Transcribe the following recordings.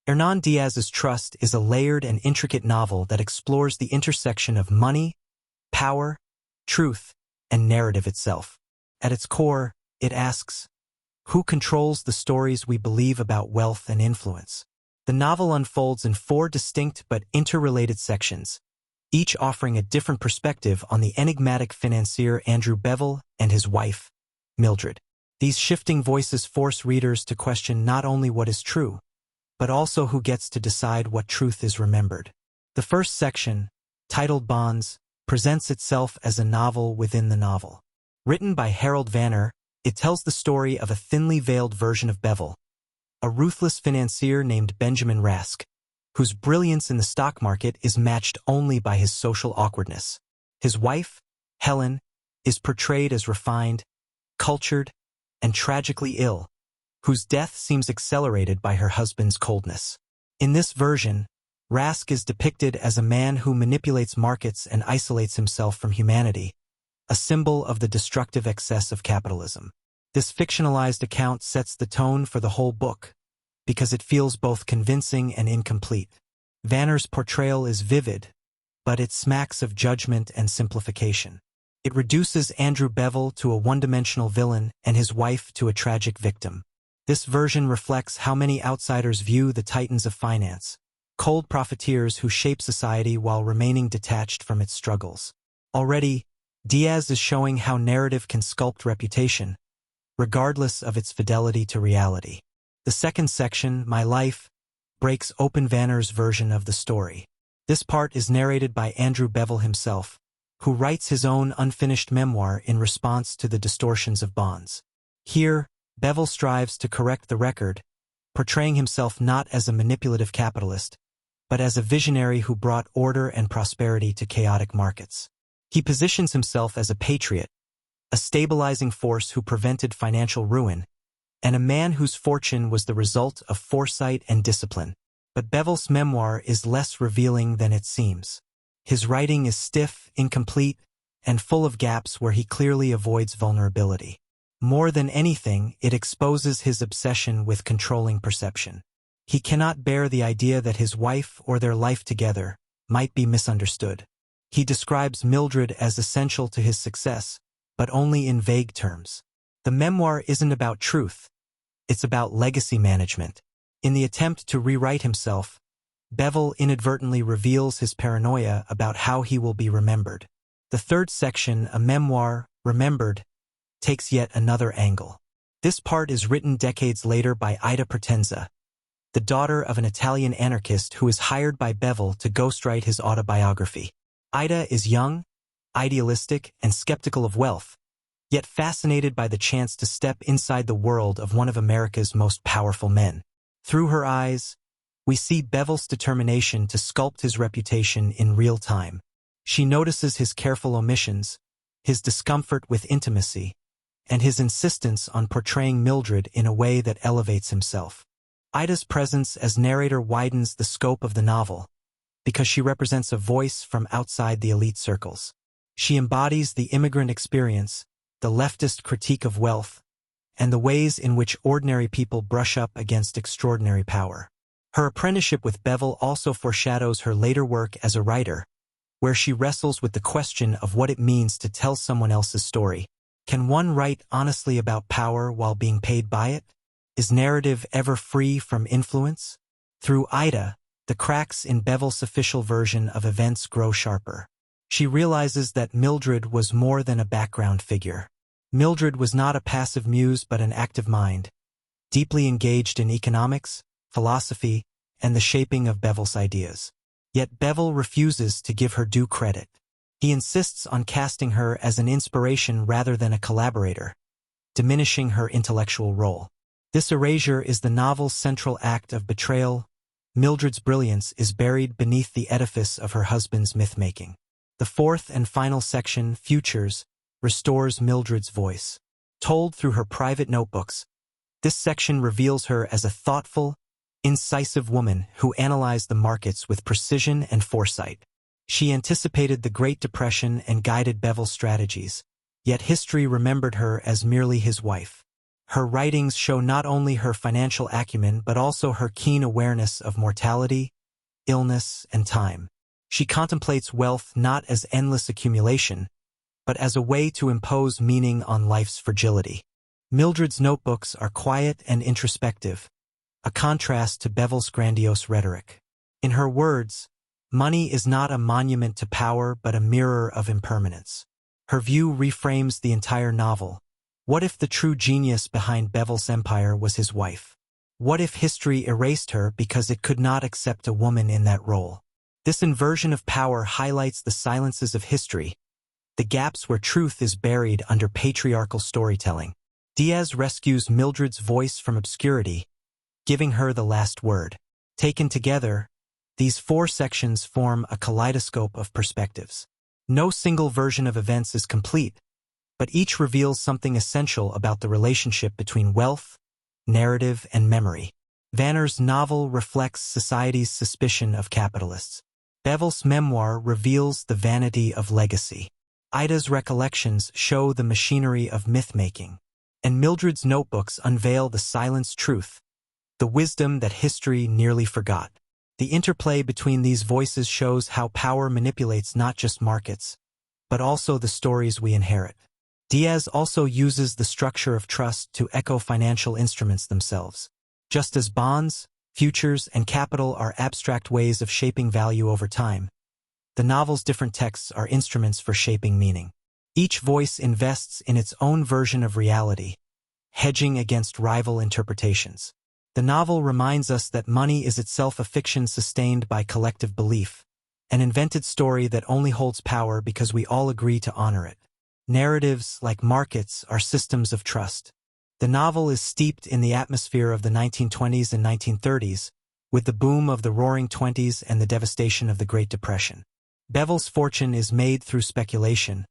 Hernan Diaz's Trust is a layered and intricate novel that explores the intersection of money, power, truth, and narrative itself. At its core, it asks, who controls the stories we believe about wealth and influence? The novel unfolds in 4 distinct but interrelated sections, each offering a different perspective on the enigmatic financier Andrew Bevel and his wife, Mildred. These shifting voices force readers to question not only what is true, but also who gets to decide what truth is remembered. The first section, titled Bonds, presents itself as a novel within the novel. Written by Harold Vanner, it tells the story of a thinly veiled version of Bevel, a ruthless financier named Benjamin Rask, whose brilliance in the stock market is matched only by his social awkwardness. His wife, Helen, is portrayed as refined, cultured, and tragically ill, whose death seems accelerated by her husband's coldness. In this version, Rask is depicted as a man who manipulates markets and isolates himself from humanity, a symbol of the destructive excess of capitalism. This fictionalized account sets the tone for the whole book, because it feels both convincing and incomplete. Vanner's portrayal is vivid, but it smacks of judgment and simplification. It reduces Andrew Bevel to a one-dimensional villain and his wife to a tragic victim. This version reflects how many outsiders view the titans of finance, cold profiteers who shape society while remaining detached from its struggles. Already, Diaz is showing how narrative can sculpt reputation, regardless of its fidelity to reality. The second section, My Life, breaks open Vanner's version of the story. This part is narrated by Andrew Bevel himself, who writes his own unfinished memoir in response to the distortions of bonds. Here, Bevel strives to correct the record, portraying himself not as a manipulative capitalist, but as a visionary who brought order and prosperity to chaotic markets. He positions himself as a patriot, a stabilizing force who prevented financial ruin, and a man whose fortune was the result of foresight and discipline. But Bevel's memoir is less revealing than it seems. His writing is stiff, incomplete, and full of gaps where he clearly avoids vulnerability. More than anything, it exposes his obsession with controlling perception. He cannot bear the idea that his wife or their life together might be misunderstood. He describes Mildred as essential to his success, but only in vague terms. The memoir isn't about truth. It's about legacy management. In the attempt to rewrite himself, Bevel inadvertently reveals his paranoia about how he will be remembered. The third section, A Memoir, Remembered, takes yet another angle. This part is written decades later by Ida Partenza, the daughter of an Italian anarchist who is hired by Bevel to ghostwrite his autobiography. Ida is young, idealistic, and skeptical of wealth, yet fascinated by the chance to step inside the world of one of America's most powerful men. Through her eyes, we see Bevel's determination to sculpt his reputation in real time. She notices his careful omissions, his discomfort with intimacy, and his insistence on portraying Mildred in a way that elevates himself. Ida's presence as narrator widens the scope of the novel, because she represents a voice from outside the elite circles. She embodies the immigrant experience, the leftist critique of wealth, and the ways in which ordinary people brush up against extraordinary power. Her apprenticeship with Bevel also foreshadows her later work as a writer, where she wrestles with the question of what it means to tell someone else's story. Can one write honestly about power while being paid by it? Is narrative ever free from influence? Through Ida, the cracks in Bevel's official version of events grow sharper. She realizes that Mildred was more than a background figure. Mildred was not a passive muse but an active mind, deeply engaged in economics, philosophy, and the shaping of Bevel's ideas. Yet Bevel refuses to give her due credit. He insists on casting her as an inspiration rather than a collaborator, diminishing her intellectual role. This erasure is the novel's central act of betrayal. Mildred's brilliance is buried beneath the edifice of her husband's myth-making. The fourth and final section, Futures, restores Mildred's voice. Told through her private notebooks, this section reveals her as a thoughtful, incisive woman who analyzed the markets with precision and foresight. She anticipated the Great Depression and guided Bevel's strategies, yet history remembered her as merely his wife. Her writings show not only her financial acumen but also her keen awareness of mortality, illness, and time. She contemplates wealth not as endless accumulation, but as a way to impose meaning on life's fragility. Mildred's notebooks are quiet and introspective, a contrast to Bevel's grandiose rhetoric. In her words, money is not a monument to power but a mirror of impermanence. Her view reframes the entire novel. What if the true genius behind Bevel's empire was his wife? What if history erased her because it could not accept a woman in that role? This inversion of power highlights the silences of history, the gaps where truth is buried under patriarchal storytelling. Diaz rescues Mildred's voice from obscurity, giving her the last word. Taken together, these 4 sections form a kaleidoscope of perspectives. No single version of events is complete, but each reveals something essential about the relationship between wealth, narrative, and memory. Vanner's novel reflects society's suspicion of capitalists. Bevel's memoir reveals the vanity of legacy. Ida's recollections show the machinery of myth-making. And Mildred's notebooks unveil the silenced truth, the wisdom that history nearly forgot. The interplay between these voices shows how power manipulates not just markets, but also the stories we inherit. Diaz also uses the structure of trust to echo financial instruments themselves. Just as bonds, futures, and capital are abstract ways of shaping value over time, the novel's different texts are instruments for shaping meaning. Each voice invests in its own version of reality, hedging against rival interpretations. The novel reminds us that money is itself a fiction sustained by collective belief, an invented story that only holds power because we all agree to honor it. Narratives, like markets, are systems of trust. The novel is steeped in the atmosphere of the 1920s and 1930s, with the boom of the Roaring Twenties and the devastation of the Great Depression. Bevel's fortune is made through speculation,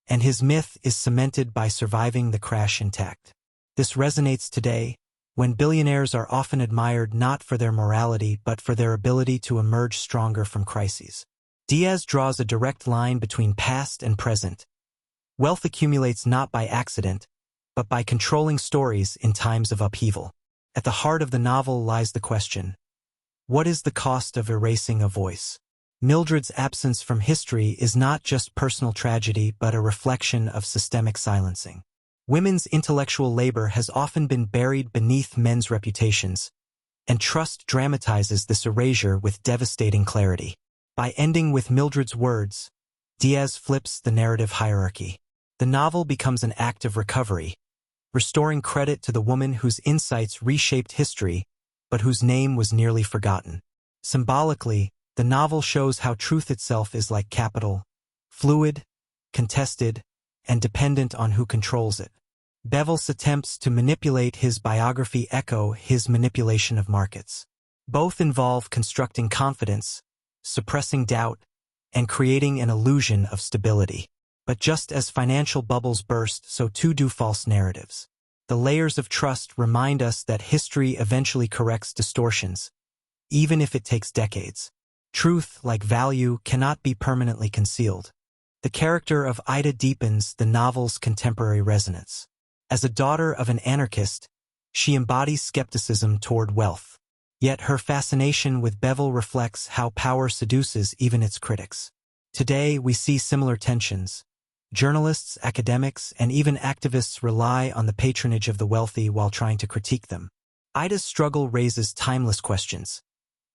and his myth is cemented by surviving the crash intact. This resonates today, when billionaires are often admired not for their morality but for their ability to emerge stronger from crises. Diaz draws a direct line between past and present. Wealth accumulates not by accident, but by controlling stories in times of upheaval. At the heart of the novel lies the question: what is the cost of erasing a voice? Mildred's absence from history is not just personal tragedy but a reflection of systemic silencing. Women's intellectual labor has often been buried beneath men's reputations, and trust dramatizes this erasure with devastating clarity. By ending with Mildred's words, Diaz flips the narrative hierarchy. The novel becomes an act of recovery, restoring credit to the woman whose insights reshaped history, but whose name was nearly forgotten. Symbolically, the novel shows how truth itself is like capital, fluid, contested, and dependent on who controls it. Bevel's attempts to manipulate his biography echo his manipulation of markets. Both involve constructing confidence, suppressing doubt, and creating an illusion of stability. But just as financial bubbles burst, so too do false narratives. The layers of trust remind us that history eventually corrects distortions, even if it takes decades. Truth, like value, cannot be permanently concealed. The character of Ida deepens the novel's contemporary resonance. As a daughter of an anarchist, she embodies skepticism toward wealth. Yet her fascination with Bevel reflects how power seduces even its critics. Today, we see similar tensions. Journalists, academics, and even activists rely on the patronage of the wealthy while trying to critique them. Ida's struggle raises timeless questions.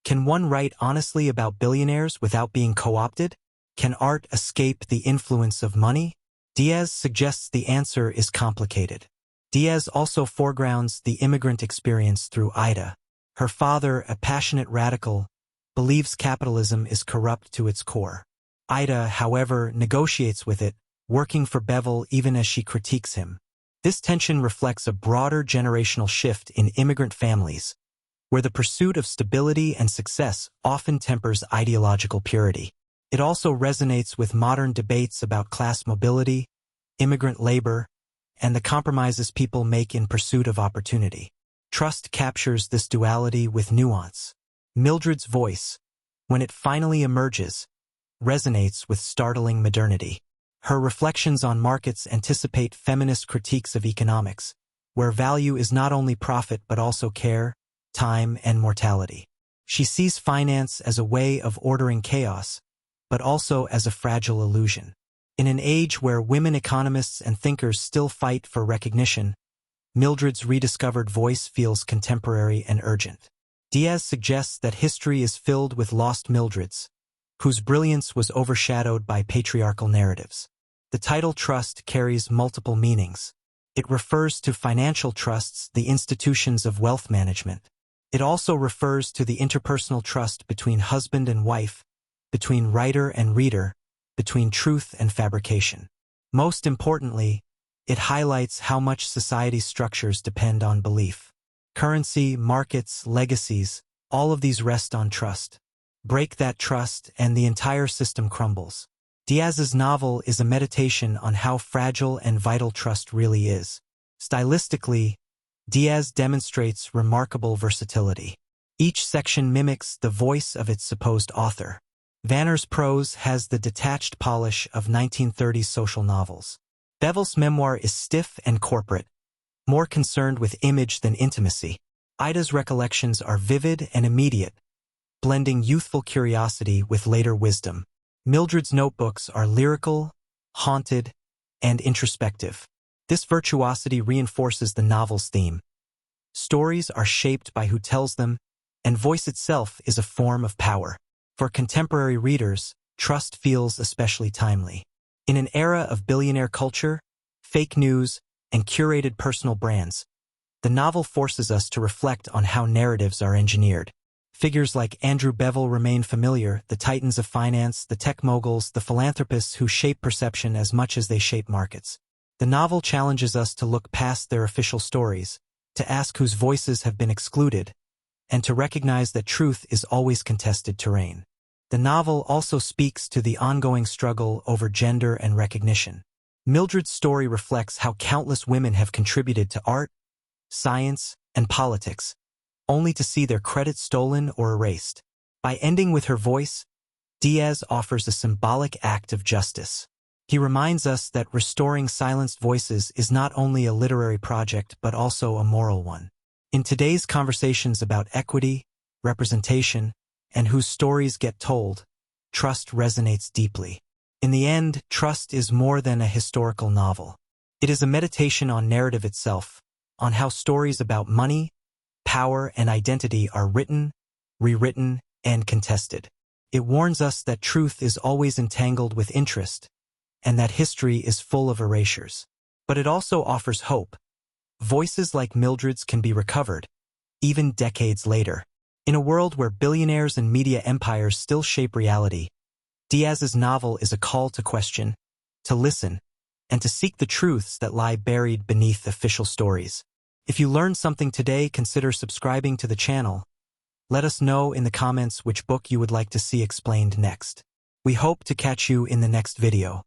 Can one write honestly about billionaires without being co-opted? Can art escape the influence of money? Diaz suggests the answer is complicated. Diaz also foregrounds the immigrant experience through Ida. Her father, a passionate radical, believes capitalism is corrupt to its core. Ida, however, negotiates with it, working for Bevel even as she critiques him. This tension reflects a broader generational shift in immigrant families, where the pursuit of stability and success often tempers ideological purity. It also resonates with modern debates about class mobility, immigrant labor, and the compromises people make in pursuit of opportunity. Trust captures this duality with nuance. Mildred's voice, when it finally emerges, resonates with startling modernity. Her reflections on markets anticipate feminist critiques of economics, where value is not only profit but also care, time, and mortality. She sees finance as a way of ordering chaos, but also as a fragile illusion. In an age where women economists and thinkers still fight for recognition, Mildred's rediscovered voice feels contemporary and urgent. Diaz suggests that history is filled with lost Mildreds, whose brilliance was overshadowed by patriarchal narratives. The title trust carries multiple meanings. It refers to financial trusts, the institutions of wealth management. It also refers to the interpersonal trust between husband and wife, between writer and reader, between truth and fabrication. Most importantly, it highlights how much society's structures depend on belief. Currency, markets, legacies, all of these rest on trust. Break that trust and the entire system crumbles. Diaz's novel is a meditation on how fragile and vital trust really is. Stylistically, Diaz demonstrates remarkable versatility. Each section mimics the voice of its supposed author. Vanner's prose has the detached polish of 1930s social novels. Bevel's memoir is stiff and corporate, more concerned with image than intimacy. Ida's recollections are vivid and immediate, blending youthful curiosity with later wisdom. Mildred's notebooks are lyrical, haunted, and introspective. This virtuosity reinforces the novel's theme. Stories are shaped by who tells them, and voice itself is a form of power. For contemporary readers, trust feels especially timely. In an era of billionaire culture, fake news, and curated personal brands, the novel forces us to reflect on how narratives are engineered. Figures like Andrew Bevel remain familiar, the titans of finance, the tech moguls, the philanthropists who shape perception as much as they shape markets. The novel challenges us to look past their official stories, to ask whose voices have been excluded, and to recognize that truth is always contested terrain. The novel also speaks to the ongoing struggle over gender and recognition. Mildred's story reflects how countless women have contributed to art, science, and politics, only to see their credit stolen or erased. By ending with her voice, Diaz offers a symbolic act of justice. He reminds us that restoring silenced voices is not only a literary project but also a moral one. In today's conversations about equity, representation, and whose stories get told, trust resonates deeply. In the end, Trust is more than a historical novel. It is a meditation on narrative itself, on how stories about money, power, and identity are written, rewritten, and contested. It warns us that truth is always entangled with interest, and that history is full of erasures. But it also offers hope. Voices like Mildred's can be recovered, even decades later. In a world where billionaires and media empires still shape reality, Diaz's novel is a call to question, to listen, and to seek the truths that lie buried beneath official stories. If you learned something today, consider subscribing to the channel. Let us know in the comments which book you would like to see explained next. We hope to catch you in the next video.